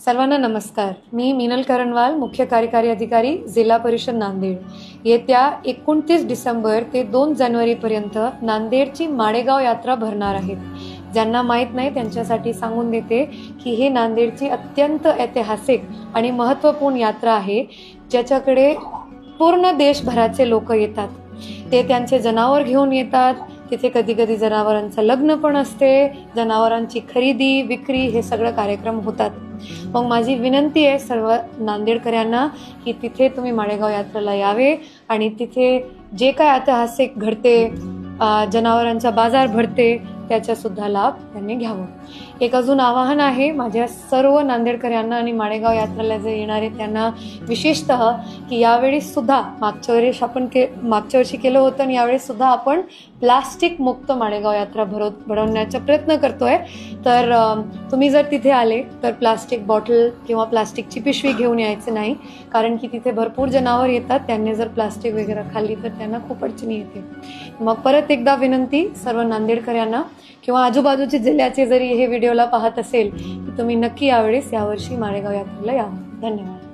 सर्वांना नमस्कार। मी मीनल करणवाल, मुख्य कार्यकारी अधिकारी, जिल्हा परिषद नांदेड। येत्या 29 डिसेंबर ते 2 जानेवारीपर्यंत नांदेडची माडेगाव यात्रा भरणार आहे। ज्यांना माहीत नाही त्यांच्यासाठी सांगून देते की हे नांदेडची अत्यंत ऐतिहासिक आणि महत्त्वपूर्ण यात्रा आहे, ज्याच्याकडे पूर्ण देशभराचे लोक येतात। ते त्यांचे जनावर घेऊन येतात। तिथे कधी कधी जनावरांचं लग्न पण असते, जनावरांची खरेदी विक्री हे सगळं कार्यक्रम होतात। मग माझी विनंती आहे सर्व नांदेडकरांना की तिथे तुम्ही माडेगाव यात्रेला यावे आणि तिथे जे काय ऐतिहासिक घडते, जनावरांचा बाजार भरते, त्याचा सुद्धा लाभ त्यांनी घ्यावा। एक अजून आवाहन आहे माझ्या सर्व नांदेडकरांना आणि माडेगाव यात्रेला जे येणार आहेत त्यांना विशेषतः की यावेळी सुद्धा मागच्या वर्षी केलं होतं आणि यावेळी सुद्धा आपण प्लास्टिक मुक्त माडेगाव यात्रा भरवण्याचा प्रयत्न करतोय। तर तुम्ही जर तिथे आले तर प्लास्टिक बॉटल किंवा प्लास्टिकची पिशवी घेऊन यायचे नाही, कारण की तिथे भरपूर जनावर येतात। त्यांनी जर प्लास्टिक वगैरे खाल्ली तर त्यांना खूप अडचणी येते। मग परत एकदा विनंती सर्व नांदेडकरांना किंवा आजूबाजूच्या जिल्ह्याचे जरी हे व्हिडिओला पाहत असेल की तुम्ही नक्की यावर्षी माडेगाव यात्रेला यावं। धन्यवाद।